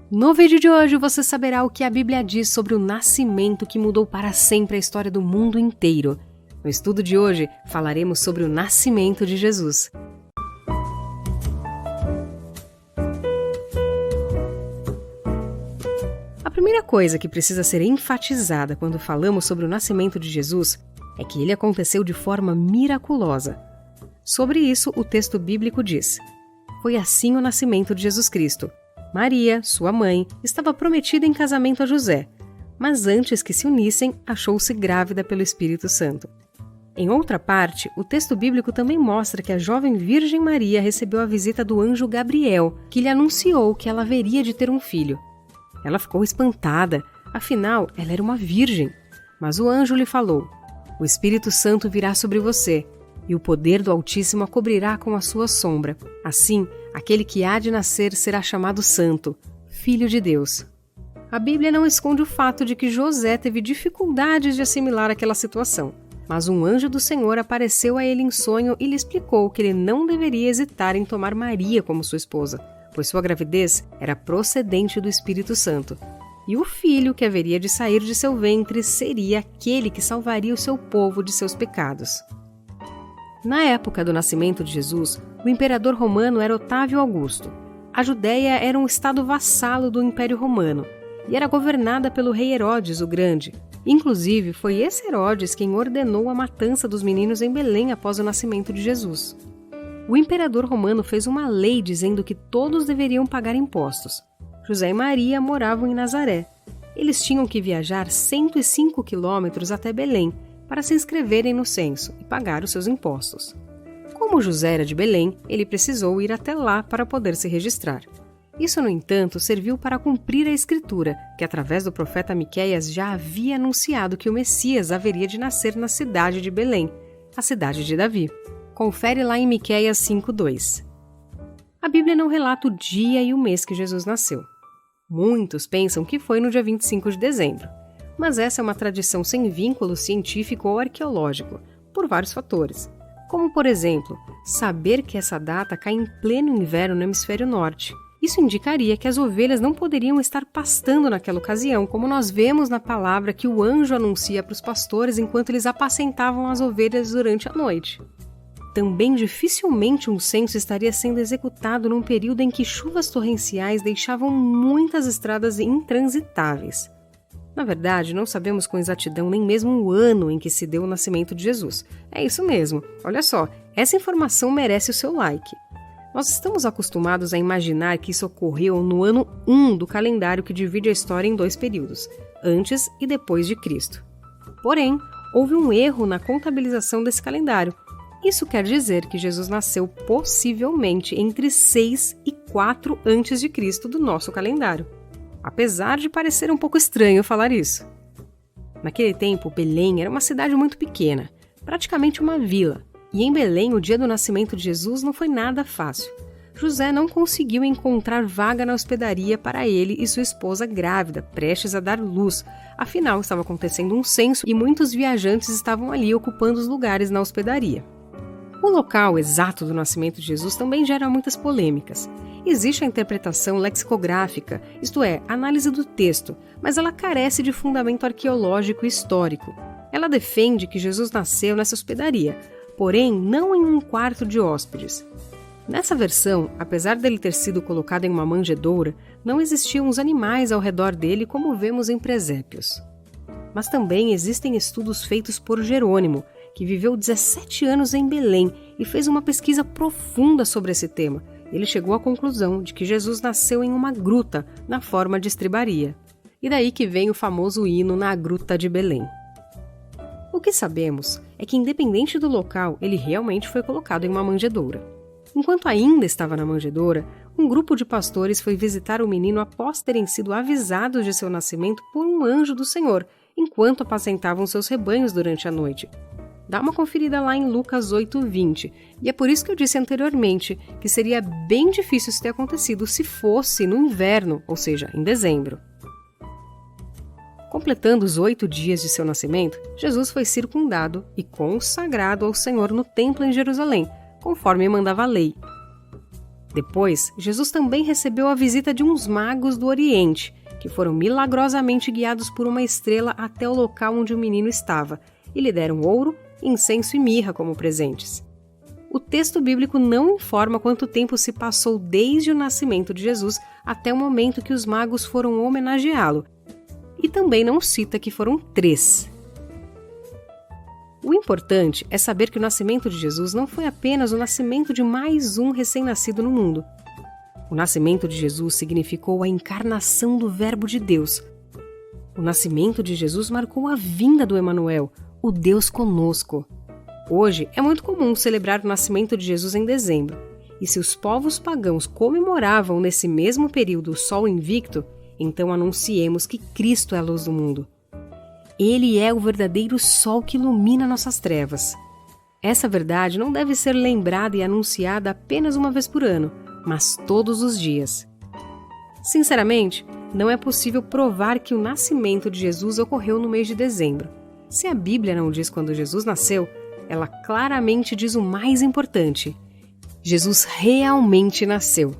No vídeo de hoje você saberá o que a Bíblia diz sobre o nascimento que mudou para sempre a história do mundo inteiro. No estudo de hoje falaremos sobre o nascimento de Jesus. A primeira coisa que precisa ser enfatizada quando falamos sobre o nascimento de Jesus é que ele aconteceu de forma miraculosa. Sobre isso, o texto bíblico diz: foi assim o nascimento de Jesus Cristo. Maria, sua mãe, estava prometida em casamento a José, mas antes que se unissem, achou-se grávida pelo Espírito Santo. Em outra parte, o texto bíblico também mostra que a jovem Virgem Maria recebeu a visita do anjo Gabriel, que lhe anunciou que ela haveria de ter um filho. Ela ficou espantada, afinal, ela era uma virgem. Mas o anjo lhe falou: o Espírito Santo virá sobre você, e o poder do Altíssimo a cobrirá com a sua sombra. Assim, aquele que há de nascer será chamado Santo, Filho de Deus. A Bíblia não esconde o fato de que José teve dificuldades de assimilar aquela situação, mas um anjo do Senhor apareceu a ele em sonho e lhe explicou que ele não deveria hesitar em tomar Maria como sua esposa, pois sua gravidez era procedente do Espírito Santo. E o filho que haveria de sair de seu ventre seria aquele que salvaria o seu povo de seus pecados. Na época do nascimento de Jesus, o imperador romano era Otávio Augusto. A Judéia era um estado vassalo do Império Romano e era governada pelo rei Herodes o Grande. Inclusive, foi esse Herodes quem ordenou a matança dos meninos em Belém após o nascimento de Jesus. O imperador romano fez uma lei dizendo que todos deveriam pagar impostos. José e Maria moravam em Nazaré. Eles tinham que viajar 105 quilômetros até Belém para se inscreverem no censo e pagar os seus impostos. Como José era de Belém, ele precisou ir até lá para poder se registrar. Isso, no entanto, serviu para cumprir a Escritura, que através do profeta Miqueias já havia anunciado que o Messias haveria de nascer na cidade de Belém, a cidade de Davi. Confere lá em Miqueias 5:2. A Bíblia não relata o dia e o mês que Jesus nasceu. Muitos pensam que foi no dia 25 de dezembro, mas essa é uma tradição sem vínculo científico ou arqueológico, por vários fatores, como, por exemplo, saber que essa data cai em pleno inverno no hemisfério norte. Isso indicaria que as ovelhas não poderiam estar pastando naquela ocasião, como nós vemos na palavra que o anjo anuncia para os pastores enquanto eles apacentavam as ovelhas durante a noite. Também dificilmente um censo estaria sendo executado num período em que chuvas torrenciais deixavam muitas estradas intransitáveis. Na verdade, não sabemos com exatidão nem mesmo o ano em que se deu o nascimento de Jesus. É isso mesmo. Olha só, essa informação merece o seu like. Nós estamos acostumados a imaginar que isso ocorreu no ano 1 do calendário que divide a história em dois períodos, antes e depois de Cristo. Porém, houve um erro na contabilização desse calendário. Isso quer dizer que Jesus nasceu possivelmente entre 6 e 4 a.C. do nosso calendário. Apesar de parecer um pouco estranho falar isso. Naquele tempo, Belém era uma cidade muito pequena, praticamente uma vila, e em Belém o dia do nascimento de Jesus não foi nada fácil. José não conseguiu encontrar vaga na hospedaria para ele e sua esposa grávida, prestes a dar luz. Afinal, estava acontecendo um censo e muitos viajantes estavam ali ocupando os lugares na hospedaria. O local exato do nascimento de Jesus também gera muitas polêmicas. Existe a interpretação lexicográfica, isto é, a análise do texto, mas ela carece de fundamento arqueológico e histórico. Ela defende que Jesus nasceu nessa hospedaria, porém não em um quarto de hóspedes. Nessa versão, apesar dele ter sido colocado em uma manjedoura, não existiam os animais ao redor dele como vemos em presépios. Mas também existem estudos feitos por Jerônimo, que viveu 17 anos em Belém e fez uma pesquisa profunda sobre esse tema. Ele chegou à conclusão de que Jesus nasceu em uma gruta, na forma de estribaria. E daí que vem o famoso hino Na Gruta de Belém. O que sabemos é que, independente do local, ele realmente foi colocado em uma manjedoura. Enquanto ainda estava na manjedoura, um grupo de pastores foi visitar o menino após terem sido avisados de seu nascimento por um anjo do Senhor, enquanto apacentavam seus rebanhos durante a noite. Dá uma conferida lá em Lucas 8:20, e é por isso que eu disse anteriormente que seria bem difícil isso ter acontecido se fosse no inverno, ou seja, em dezembro. Completando os 8 dias de seu nascimento, Jesus foi circundado e consagrado ao Senhor no templo em Jerusalém, conforme mandava a lei. Depois, Jesus também recebeu a visita de uns magos do Oriente, que foram milagrosamente guiados por uma estrela até o local onde o menino estava, e lhe deram ouro, incenso e mirra como presentes. O texto bíblico não informa quanto tempo se passou desde o nascimento de Jesus até o momento que os magos foram homenageá-lo, e também não cita que foram 3. O importante é saber que o nascimento de Jesus não foi apenas o nascimento de mais um recém-nascido no mundo. O nascimento de Jesus significou a encarnação do Verbo de Deus. O nascimento de Jesus marcou a vinda do Emanuel, o Deus conosco. Hoje é muito comum celebrar o nascimento de Jesus em dezembro, e se os povos pagãos comemoravam nesse mesmo período o Sol invicto, então anunciemos que Cristo é a luz do mundo. Ele é o verdadeiro sol que ilumina nossas trevas. Essa verdade não deve ser lembrada e anunciada apenas uma vez por ano, mas todos os dias. Sinceramente, não é possível provar que o nascimento de Jesus ocorreu no mês de dezembro. Se a Bíblia não diz quando Jesus nasceu, ela claramente diz o mais importante: Jesus realmente nasceu.